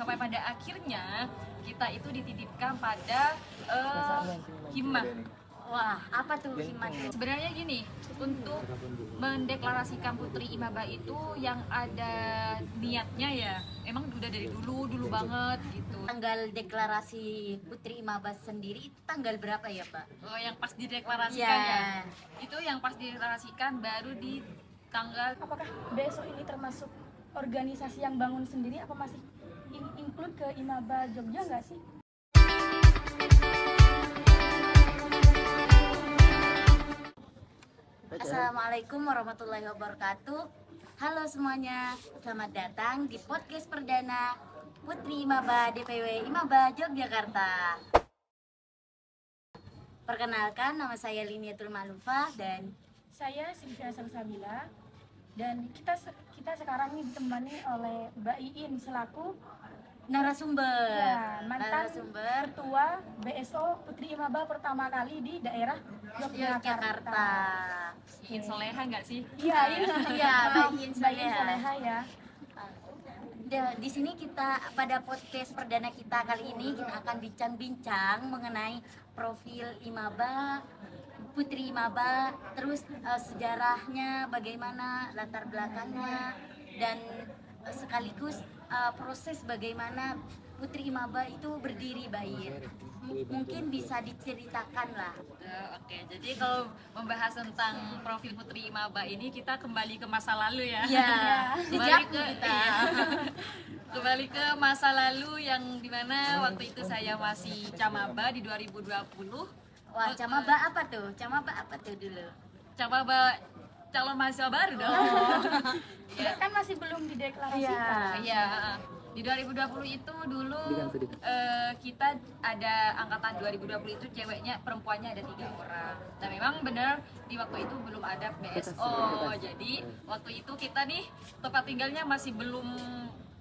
sampai pada akhirnya kita itu dititipkan pada Himmah. Wah, apa tuh Himmah? Sebenarnya gini, untuk mendeklarasikan Putri Imaba itu yang ada niatnya ya, emang udah dari dulu banget gitu. Tanggal deklarasi Putri Imaba sendiri itu tanggal berapa ya, Pak? Oh, yang pas dideklarasikan Ya. ya, itu yang pas dideklarasikan baru di tanggal. Apakah BSO ini termasuk organisasi yang bangun sendiri apa masih include ke Imaba Jogja nggak sih? Assalamualaikum warahmatullahi wabarakatuh. Halo semuanya, selamat datang di podcast perdana Putri Imaba DPW Imaba Yogyakarta. Perkenalkan, nama saya Liniatul Ma'lufah dan Saya Sylvia Salsabila dan kita sekarang ini ditemani oleh Mbak Iin selaku narasumber. mantan Narasumber ketua BSO Putri Imaba pertama kali di daerah Yogyakarta. Ingin soleha nggak sih? Iya, Iya, Mbak Iin Mbak Iin Soleha. Soleha ya. Di sini kita pada podcast perdana kita kali ini kita akan bincang-bincang mengenai profil Imaba, Putri Imaba, terus sejarahnya bagaimana, latar belakangnya, dan sekaligus proses bagaimana Putri Imaba itu berdiri, baik. Mungkin bisa diceritakan lah. Oke, jadi kalau membahas tentang profil Putri Imaba ini kita kembali ke masa lalu ya. Iya, Kembali jejak ke kita. iya. Kembali ke masa lalu yang dimana waktu itu saya masih camaba di 2020. Wah, camaba apa tuh? Camaba apa tuh dulu? Camaba calon mahasiswa baru dong. Ya. Kan masih belum dideklarasikan. Iya, di 2020 itu dulu kita ada angkatan 2020 itu ceweknya, perempuannya ada 3 orang. Dan memang benar di waktu itu belum ada BSO. Jadi waktu itu kita nih tempat tinggalnya masih belum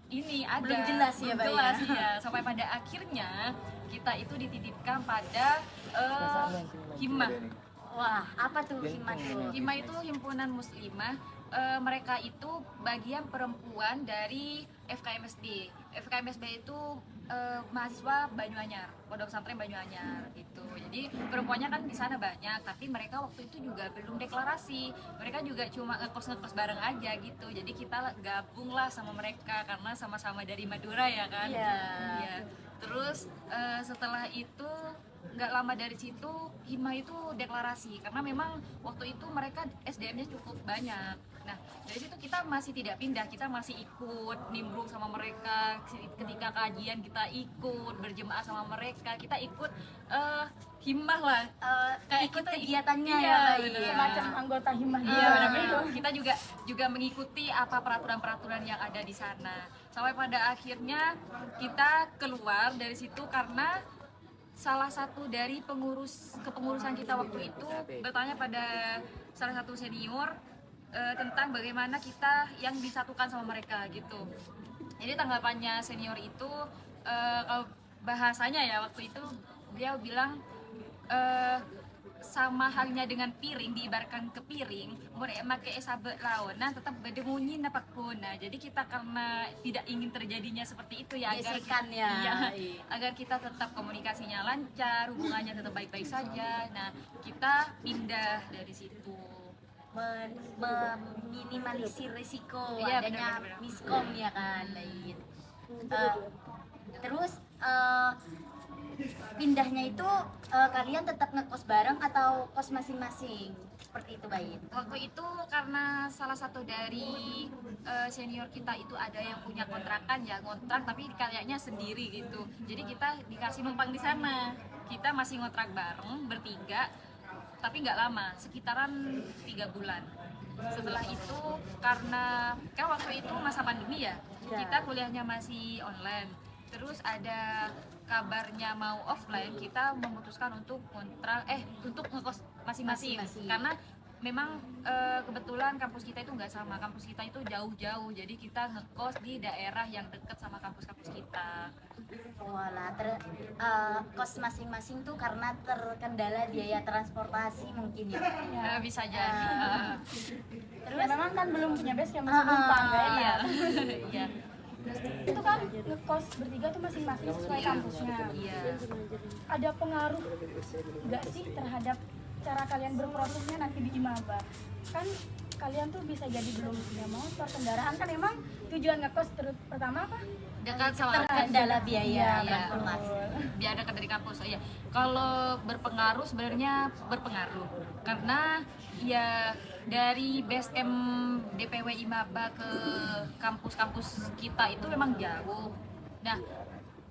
ada. Belum jelas ya, Belum Mbak, jelas, ya? ya. Sampai pada akhirnya kita itu dititipkan pada Himmah. Wah, apa tuh Himmah tuh? Himmah itu himpunan muslimah. Mereka itu bagian perempuan dari FKMSD. FKMSD itu mahasiswa Banyuanyar, Pondok Pesantren Banyuanyar gitu. Jadi perempuannya kan di sana banyak, tapi mereka waktu itu juga belum deklarasi. Mereka juga cuma ngekos bareng aja gitu. Jadi kita gabung lah sama mereka karena sama-sama dari Madura ya kan. Iya. Iya. Terus setelah itu nggak lama dari situ Himmah itu deklarasi karena memang waktu itu mereka SDM-nya cukup banyak. Nah dari situ kita masih tidak pindah, kita masih ikut nimbrung sama mereka. Ketika kajian kita ikut berjemaah sama mereka, kita ikut Himmah lah. Kayak Ikut kita kegiatannya iya, ya, Mbak bener. Iin. Semacam anggota Himmah Iya, juga. benar-benar. Kita juga mengikuti apa peraturan-peraturan yang ada di sana. Sampai pada akhirnya kita keluar dari situ karena salah satu dari kepengurusan kita waktu itu bertanya pada salah satu senior tentang bagaimana kita yang disatukan sama mereka gitu. Jadi tanggapannya senior itu kalau bahasanya ya waktu itu dia bilang sama halnya dengan piring, diibarkan ke piring, make sabe laonan tetap bedemunyi napakuna. Jadi kita karena tidak ingin terjadinya seperti itu ya agar Gesekan ya. iya, agar kita tetap komunikasinya lancar, hubungannya tetap baik-baik saja. Nah, kita pindah dari situ. Meminimalisir risiko Iya, adanya benar-benar. miskom ya kan, Baik. Terus pindahnya itu kalian tetap ngekos bareng atau kos masing-masing? Seperti itu, Baik. Waktu itu karena salah satu dari senior kita itu ada yang punya kontrakan ya, ngontrak tapi kayaknya sendiri gitu. Jadi kita dikasih numpang di sana. Kita masih ngontrak bareng bertiga, tapi nggak lama, sekitaran 3 bulan. Setelah itu karena kan waktu itu masa pandemi ya, Ya. kita kuliahnya masih online. Terus ada kabarnya mau offline, kita memutuskan untuk untuk ngekos masing-masing. Masing-masing. Karena memang kebetulan kampus kita itu nggak sama, kampus kita itu jauh-jauh, jadi kita ngekos di daerah yang dekat sama kampus-kampus kita. Walah, kos masing-masing tuh karena terkendala biaya transportasi mungkin ya. Bisa jadi. Ya, memang kan belum punya base yang masih numpang kan? Iya. Iya. itu kan ngekos bertiga tuh masing-masing sesuai kampusnya. Iya. Ada pengaruh nggak sih terhadap cara kalian berprosesnya nanti di Imaba? Kan kalian tuh bisa jadi belum punya motor, kendaraan, kan emang tujuan ngekos pertama apa? Dekat sama Terkendala biaya Iya. transportasi. biar dekat dari kampus. Oh, iya. Kalau berpengaruh sebenarnya berpengaruh karena ya dari base camp DPW Imaba ke kampus-kampus kita itu memang jauh. Nah,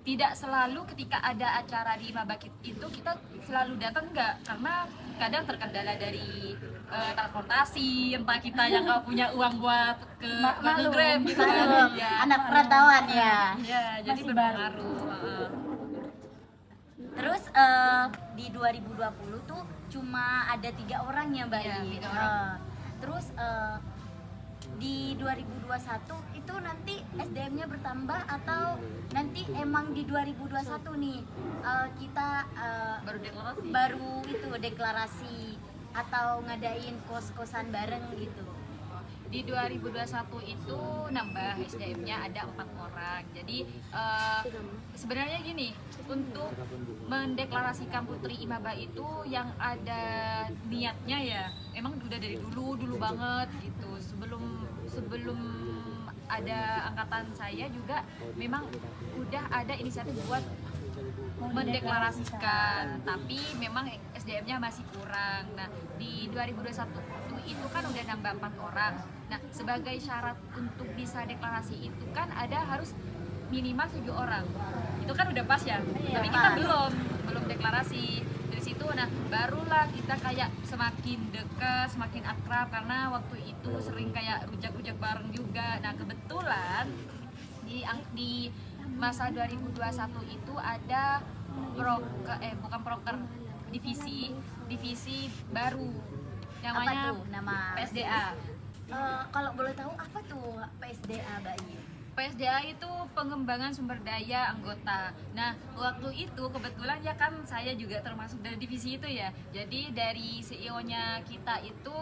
tidak selalu ketika ada acara di Imaba itu kita selalu datang, enggak, karena kadang terkendala dari transportasi, entah kita yang nggak punya uang buat ke Maklum. Grab gitu kan. Maklum, Ya. anak perantauan ya. Ya, jadi Masih berpengaruh. Terus di 2020 tuh cuma ada 3 orang ya Mbak Iya, I. 3 orang. Terus di 2021 itu nanti SDM-nya bertambah atau nanti emang di 2021 nih kita Baru deklarasi. baru itu deklarasi atau ngadain kos-kosan bareng gitu. Di 2021 itu nambah SDM-nya ada 4 orang. Jadi sebenarnya gini, untuk mendeklarasikan Putri Imaba itu yang ada niatnya ya, emang udah dari dulu banget gitu. Sebelum ada angkatan saya juga memang udah ada inisiatif buat mendeklarasikan, tapi memang SDM-nya masih kurang. Nah, di 2021 itu kan udah nambah 4 orang. Nah, sebagai syarat untuk bisa deklarasi itu kan ada harus minimal 7 orang. Itu kan udah pas ya. Iya, Tapi kita pas. belum deklarasi. Dari situ nah barulah kita kayak semakin dekat, semakin akrab karena waktu itu sering kayak rujak-rujak bareng juga. Nah, kebetulan di masa 2021 itu ada bukan proker, divisi baru namanya Apa tuh nama PSDA. Kalau boleh tahu apa tuh PSDA Mbak I? PSDA itu pengembangan sumber daya anggota. Nah, waktu itu kebetulan ya kan saya juga termasuk dari divisi itu ya. Jadi dari CEO-nya kita itu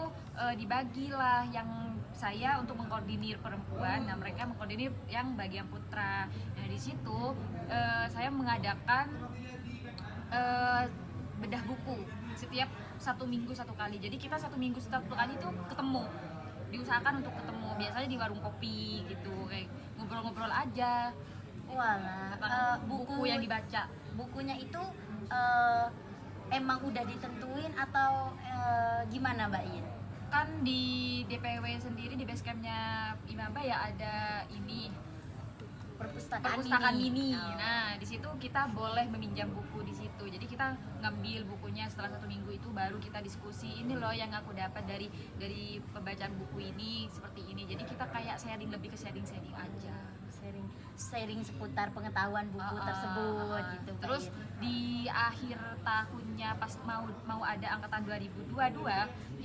dibagilah yang saya untuk mengkoordinir perempuan, nah mereka mengkoordinir yang bagian putra. Nah, di situ saya mengadakan bedah buku setiap 1 minggu 1 kali. Jadi kita 1 minggu 1 kali itu ketemu, diusahakan untuk ketemu, biasanya di warung kopi gitu, kayak ngobrol-ngobrol aja Walah, tentang buku yang dibaca. bukunya itu emang udah ditentuin atau gimana Mbak In? Kan di DPW sendiri di basecampnya Imaba ya ada ini perpustakaan mini. Nah, di situ kita boleh meminjam buku di situ. Jadi kita ngambil bukunya setelah 1 minggu itu baru kita diskusi, ini loh yang aku dapat dari pembacaan buku ini seperti ini. Jadi kita kayak sharing, lebih ke sharing aja. sharing seputar pengetahuan buku tersebut gitu Mbak Terus In. di akhir tahunnya pas mau ada angkatan 2022,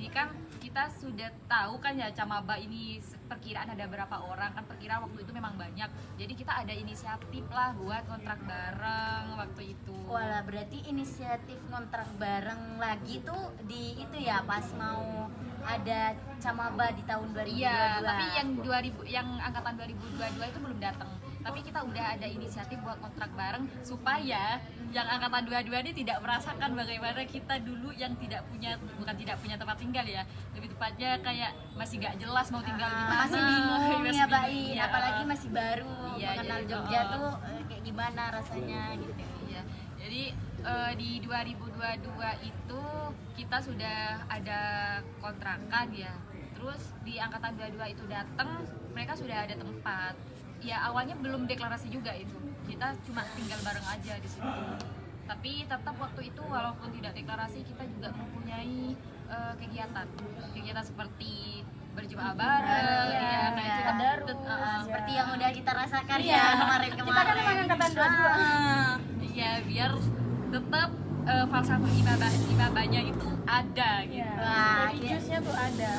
ini kan kita sudah tahu kan ya Camaba ini perkiraan ada berapa orang, kan perkiraan waktu itu memang banyak. Jadi kita ada inisiatif lah buat kontrak bareng waktu itu. Walah, berarti inisiatif kontrak bareng lagi tuh di itu ya pas mau ada Camaba di tahun 2022. Iya, tapi yang angkatan 2022 itu belum datang. Tapi kita udah ada inisiatif buat kontrak bareng supaya yang angkatan 22 ini tidak merasakan bagaimana kita dulu yang bukan tidak punya tempat tinggal ya. Lebih tepatnya kayak masih gak jelas mau tinggal di mana. masih bingung Masih ya Mbak bingung, In, iya. apalagi masih baru Iya, mengenal jadi, Jogja tuh kayak gimana rasanya gitu. Iya. Jadi di 2022 itu kita sudah ada kontrakan ya. Terus di angkatan 22 itu datang, mereka sudah ada tempat. Ya awalnya belum deklarasi juga itu. Kita cuma tinggal bareng aja di situ. Tapi tetap waktu itu walaupun tidak deklarasi kita juga mempunyai kegiatan seperti berjemaah bareng, Iya, ya kayak iya. kita Tadarus, Seperti yang udah kita rasakan Iya. ya kemarin-kemarin. Kita kan emang angkatan 22. Iya, biar tetap falsafah ibadahnya itu ada gitu. Iya, Wah, religiusnya tuh ada.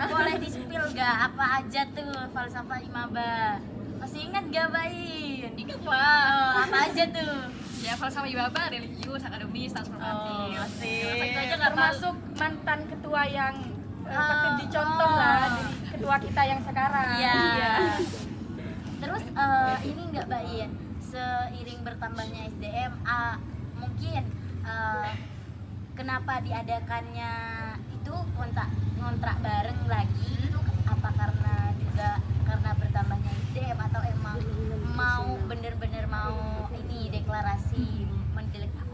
boleh di-spill gak apa aja tuh falsafah Imaba? Masih ingat gak Mbak In? Ingat lah. Apa aja tuh? Ya falsafah ibadah, religius, akademis, transformatif. asik. Masa itu aja nggak Termasuk mantan ketua yang patut Ah, dicontoh lah dari ketua kita yang sekarang. Iya. Terus ini nggak Mbak Ian, seiring bertambahnya SDM, mungkin eh, kenapa diadakannya itu kontrak bareng lagi itu apa karena juga karena bertambahnya SDM atau emang mau bener-bener mau ini deklarasi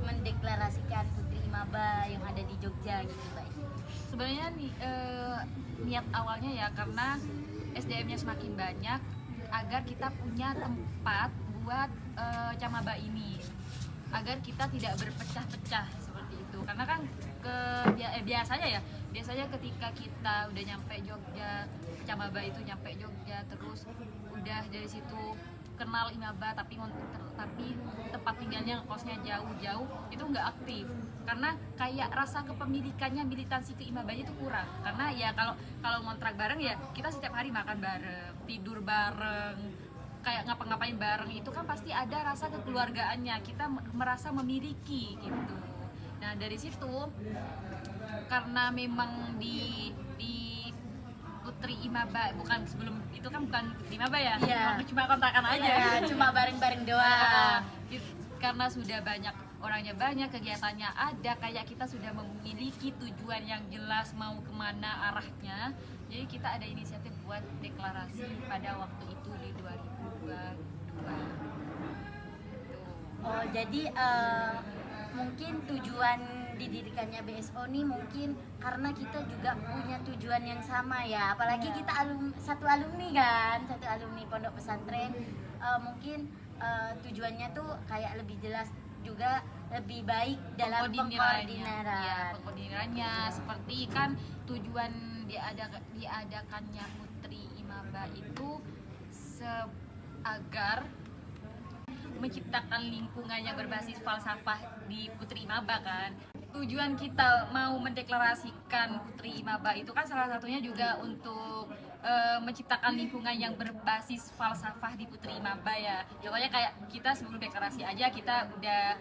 mendeklarasikan Putri Imaba yang ada di Jogja gitu Mbak Ian? Sebenarnya niat awalnya ya karena SDM-nya semakin banyak agar kita punya tempat buat Camaba ini, agar kita tidak berpecah-pecah seperti itu. Karena kan biasanya ketika kita udah nyampe Jogja, Camaba itu nyampe Jogja, terus udah dari situ kenal Imaba tapi tempat tinggalnya kosnya jauh-jauh, itu nggak aktif karena kayak rasa kepemilikannya, militansi ke Imabanya itu kurang. Karena ya kalau ngontrak bareng ya kita setiap hari makan bareng, tidur bareng, kayak ngapa-ngapain bareng, itu kan pasti ada rasa kekeluargaannya, kita merasa memiliki gitu. Nah dari situ karena memang di Putri Imaba, bukan sebelum itu kan bukan Putri Imaba ya, Iya. cuma kontrakan aja. Ya, cuma bareng-bareng doang. Karena sudah orangnya banyak, kegiatannya ada, kayak kita sudah memiliki tujuan yang jelas mau kemana arahnya. Jadi kita ada inisiatif buat deklarasi pada waktu itu di 2022. Oh, jadi mungkin tujuan didirikannya BSO ini mungkin karena kita juga punya tujuan yang sama ya. Apalagi kita satu alumni pondok pesantren. Mungkin tujuannya tuh kayak lebih jelas juga, lebih baik dalam pengkoordinarannya seperti kan tujuan diadakannya Putri Imaba itu agar menciptakan lingkungan yang berbasis falsafah di Putri Imaba kan. Tujuan kita mau mendeklarasikan Putri Imaba itu kan salah satunya juga untuk menciptakan lingkungan yang berbasis falsafah di Putri Imaba ya. Contohnya kayak kita sebelum deklarasi aja kita udah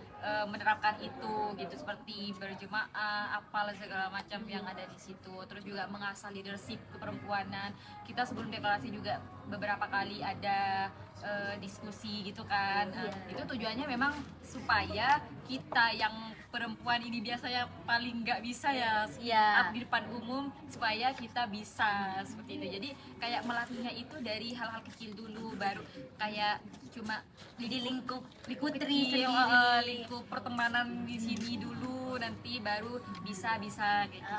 menerapkan itu gitu, seperti berjemaah, apal segala macam yang ada di situ. Terus juga mengasah leadership keperempuanan. Kita sebelum deklarasi juga beberapa kali ada diskusi gitu kan. Itu tujuannya memang supaya kita yang perempuan ini biasanya paling nggak bisa ya up di depan umum, supaya kita bisa seperti itu. Jadi kayak melatihnya itu dari hal-hal kecil dulu, baru kayak cuma di lingkup Putri sendiri. lingkup pertemanan di sini dulu, nanti baru bisa kayak gitu.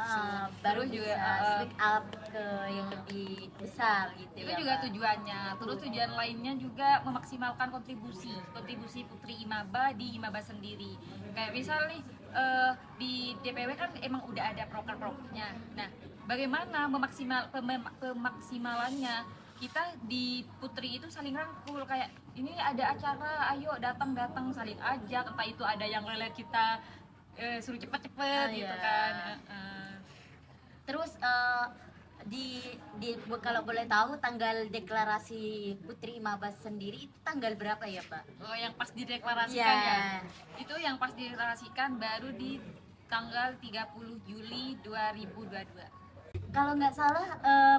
Baru Terus juga speak up ke yang lebih besar gitu itu ya, juga Mbak. tujuannya. Terus tujuan lainnya juga memaksimalkan kontribusi Putri Imaba di Imaba sendiri. Kayak misal nih di DPW kan emang udah ada proker-prokernya. Nah, bagaimana pemaksimalannya? Kita di Putri itu saling rangkul, kayak ini ada acara, ayo datang saling ajak, entah itu ada yang lelet kita suruh cepet-cepet gitu kan. Terus kalau boleh tahu tanggal deklarasi Putri Imaba sendiri itu tanggal berapa ya, Mbak? Oh, yang pas dideklarasikan ya. Itu yang pas dideklarasikan baru di tanggal 30 Juli 2022. Kalau nggak salah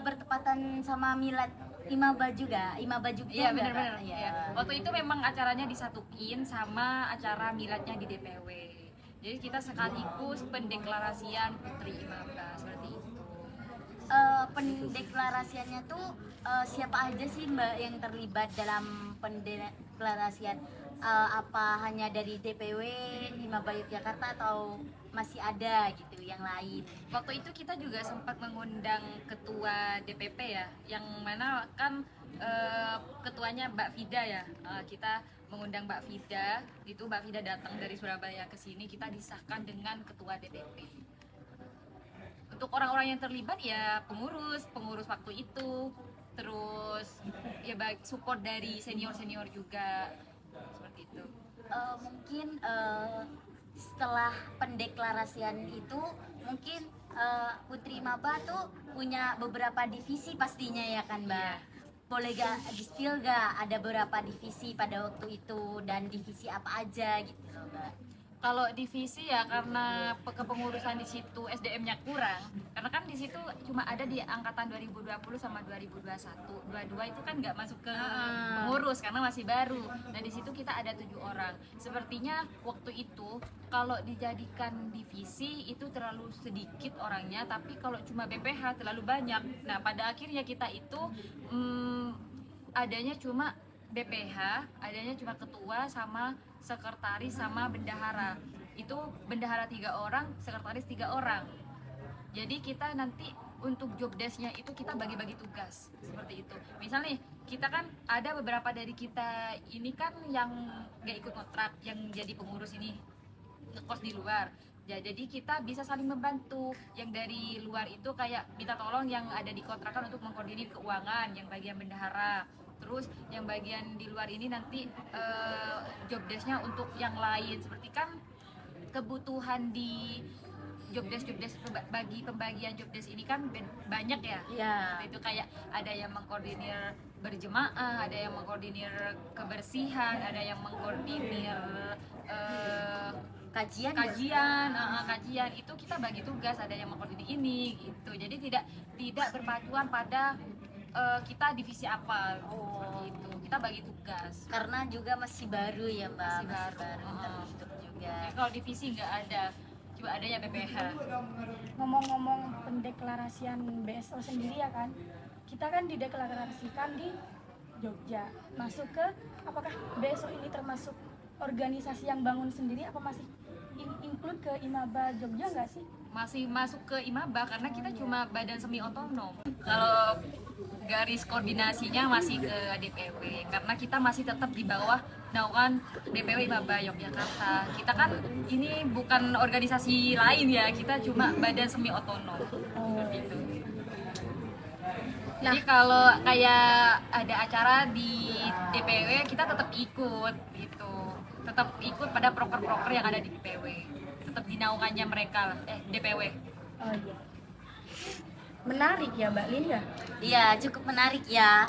bertepatan sama milad Imaba juga Iya, nggak, benar-benar. Kak? Ya. Waktu itu memang acaranya disatuin sama acara miladnya di DPW. Jadi kita sekaligus pendeklarasian Putri Imaba seperti itu. Pendeklarasiannya tuh siapa aja sih Mbak yang terlibat dalam pendeklarasian? Apa hanya dari DPW Imaba Yogyakarta atau masih ada gitu yang lain? Waktu itu kita juga sempat mengundang ketua DPP ya, yang mana kan ketuanya Mbak Fida ya. Kita mengundang Mbak Fida, itu Mbak Fida datang dari Surabaya ke sini, kita disahkan dengan ketua DPP. Untuk orang-orang yang terlibat ya pengurus waktu itu, terus ya baik support dari senior juga seperti itu. Mungkin setelah pendeklarasian itu mungkin Putri Imaba tuh punya beberapa divisi pastinya ya kan Mbak? Iya. Boleh gak di-spill gak ada beberapa divisi pada waktu itu dan divisi apa aja gitu loh Mbak? Kalau divisi ya karena kepengurusan di situ SDM-nya kurang. Karena kan di situ cuma ada di angkatan 2020 sama 2021. Dua-dua itu kan nggak masuk ke pengurus karena masih baru. Nah, di situ kita ada 7 orang. Sepertinya waktu itu kalau dijadikan divisi itu terlalu sedikit orangnya, tapi kalau cuma BPH terlalu banyak. Nah, pada akhirnya kita itu adanya cuma BPH, adanya cuma ketua sama sekretaris sama bendahara. Itu bendahara 3 orang, sekretaris 3 orang. Jadi kita nanti untuk job desk-nya itu kita bagi-bagi tugas seperti itu. Misalnya kita kan ada beberapa dari kita ini kan yang gak ikut kontrak, yang jadi pengurus ini ngekos di luar. Ya, jadi kita bisa saling membantu. Yang dari luar itu kayak minta tolong yang ada di kontrakan untuk mengkoordinir keuangan, yang bagian bendahara. Terus yang bagian di luar ini nanti job desk-nya untuk yang lain. Seperti kan kebutuhan di job desk bagi pembagian job desk ini kan banyak ya. Iya. Itu kayak ada yang mengkoordinir berjemaah, ada yang mengkoordinir kebersihan, ada yang mengkoordinir Kajian. kajian itu kita bagi tugas, ada yang mengkoordinir ini gitu. Jadi tidak berpacuan pada kita divisi apa gitu. Kita bagi tugas Karena juga masih baru ya Mbak. Masih baru. terbentuk juga. jadi kalau divisi nggak ada, cuma adanya BPH. Ngomong-ngomong pendeklarasian BSO sendiri ya kan, kita kan dideklarasikan di Jogja. Masuk ke, apakah BSO ini termasuk organisasi yang bangun sendiri, apa masih include ke Imaba Jogja nggak sih? Masih masuk ke Imaba karena kita cuma badan semi otonom. Kalau garis koordinasinya masih ke DPW karena kita masih tetap di bawah naungan DPW Imaba Yogyakarta. Kita kan ini bukan organisasi lain ya, kita cuma badan semi otonom gitu. Jadi kalau kayak ada acara di DPW kita tetap ikut gitu, tetap ikut pada proker-proker yang ada di DPW, tetap di naungannya mereka DPW. Oh iya. Menarik ya Mbak Lin ya? Iya, cukup menarik ya.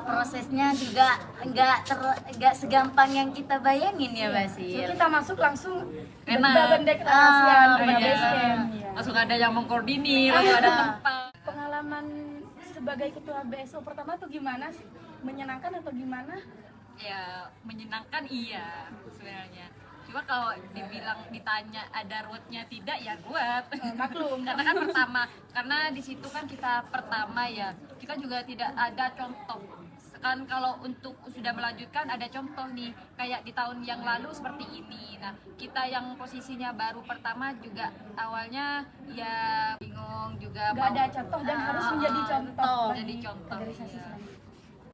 Prosesnya juga nggak segampang yang kita bayangin ya Mbak So, Sil. kita masuk langsung Enak. pendeklarasian ke Iya. base camp. Iya. Langsung ada yang mengkoordinir, langsung ada tempat. Pengalaman sebagai ketua BSO pertama tuh gimana sih? Menyenangkan atau gimana? Ya menyenangkan iya sebenarnya. Cuma kalau ditanya ada roadnya tidak ya ruwet. Maklum. Karena kan pertama, karena di situ kan kita pertama ya, kita juga tidak ada contoh. Kan kalau untuk sudah melanjutkan ada contoh nih, kayak di tahun yang lalu seperti ini. Nah, kita yang posisinya baru pertama juga awalnya ya bingung juga. Gak ada contoh dan harus menjadi contoh. Jadi bagi contoh, organisasi iya. selanjutnya.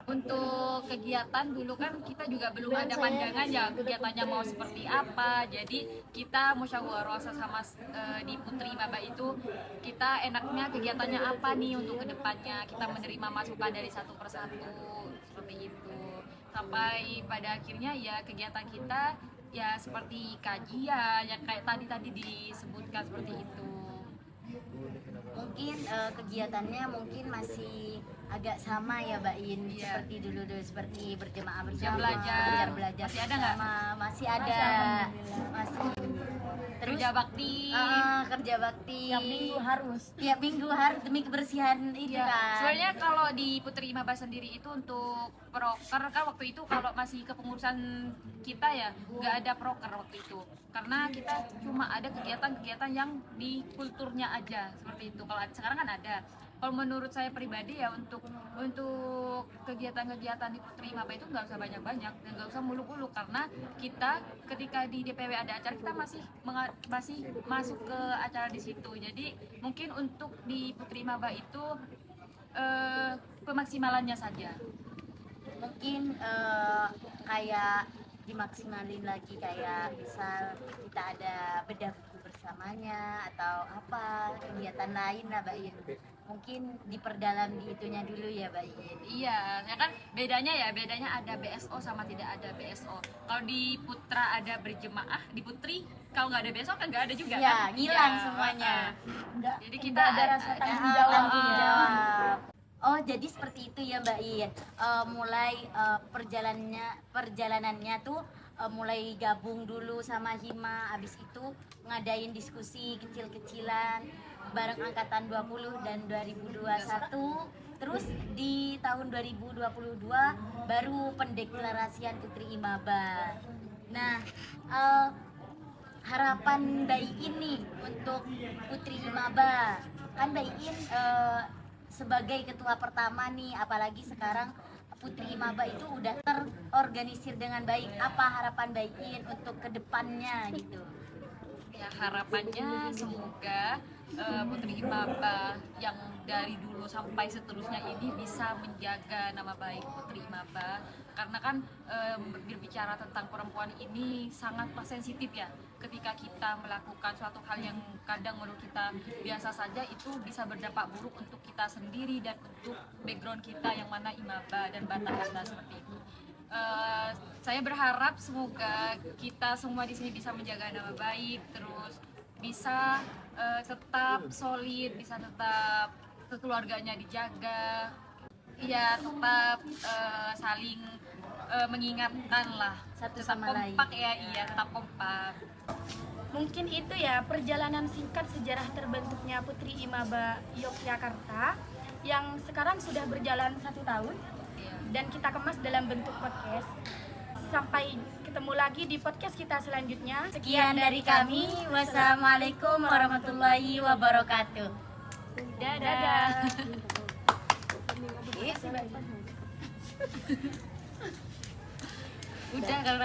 Untuk kegiatan dulu kan kita juga belum ada pandangan ya kegiatannya mau seperti apa. Jadi kita musyawarah sama di Putri Imaba itu kita enaknya kegiatannya apa nih untuk kedepannya. Kita menerima masukan dari satu persatu seperti itu. Sampai pada akhirnya ya kegiatan kita ya seperti kajian yang kayak tadi disebutkan seperti itu. Mungkin kegiatannya mungkin masih agak sama ya Mbak In, Iya. seperti dulu seperti berjemaah Jam bersama, belajar. belajar Masih ada nggak? bersama. Masih ada, Alhamdulillah. masih. Terus Kerja bakti. kerja bakti Tiap minggu harus. tiap minggu harus demi kebersihan itu Ya, kan. sebenarnya kalau di Putri Imaba sendiri itu untuk proker kan waktu itu kalau masih kepengurusan kita ya nggak ada proker waktu itu karena kita cuma ada kegiatan-kegiatan yang di kulturnya aja seperti itu. Kalau sekarang kan ada. Kalau menurut saya pribadi ya untuk kegiatan-kegiatan di Putri Imaba itu nggak usah banyak-banyak dan nggak usah muluk-muluk karena kita ketika di DPW ada acara kita masih masuk ke acara di situ. Jadi mungkin untuk di Putri Imaba itu pemaksimalannya saja. Mungkin kayak dimaksimalin lagi, kayak misal kita ada bedah buku bersamanya atau apa kegiatan lain lah Mbak In. Mungkin diperdalam di itunya dulu ya Mbak In. Iya, ya kan bedanya ada BSO sama tidak ada BSO. Kalau di Putra ada berjemaah, di Putri kalau nggak ada BSO kan nggak ada juga Ya, kan? hilang Iya, semuanya. Enggak, Jadi kita ada rasa tanggung jawab. Tanggung jawab. Oh, jadi seperti itu ya Mbak In. Mulai perjalanannya tuh mulai gabung dulu sama Hima, abis itu ngadain diskusi kecil-kecilan bareng angkatan 20 dan 2021. Terus di tahun 2022 baru pendeklarasian Putri Imaba. Nah, harapan Mbak Iin nih untuk Putri Imaba, kan Mbak Iin sebagai ketua pertama nih, apalagi sekarang Putri Imaba itu udah terorganisir dengan baik. Apa harapan Mbak Iin untuk kedepannya gitu? Ya, harapannya semoga Putri Imaba yang dari dulu sampai seterusnya ini bisa menjaga nama baik Putri Imaba, karena kan berbicara tentang perempuan ini sangatlah sensitif ya. Ketika kita melakukan suatu hal yang kadang menurut kita biasa saja, itu bisa berdampak buruk untuk kita sendiri dan untuk background kita yang mana Imaba dan bata-bata seperti itu. Saya berharap semoga kita semua di sini bisa menjaga nama baik, terus bisa tetap solid, bisa tetap keluarganya dijaga, ya tetap saling mengingatkan lah, Satu tetap sama lain. kompak ya, iya tetap kompak. Mungkin itu ya perjalanan singkat sejarah terbentuknya Putri Imaba Yogyakarta yang sekarang sudah berjalan 1 tahun Iya. dan kita kemas dalam bentuk podcast. Sampai ketemu lagi di podcast kita selanjutnya. Sekian dari kami. Wassalamualaikum warahmatullahi wabarakatuh. Dadah. Iya, Udah karena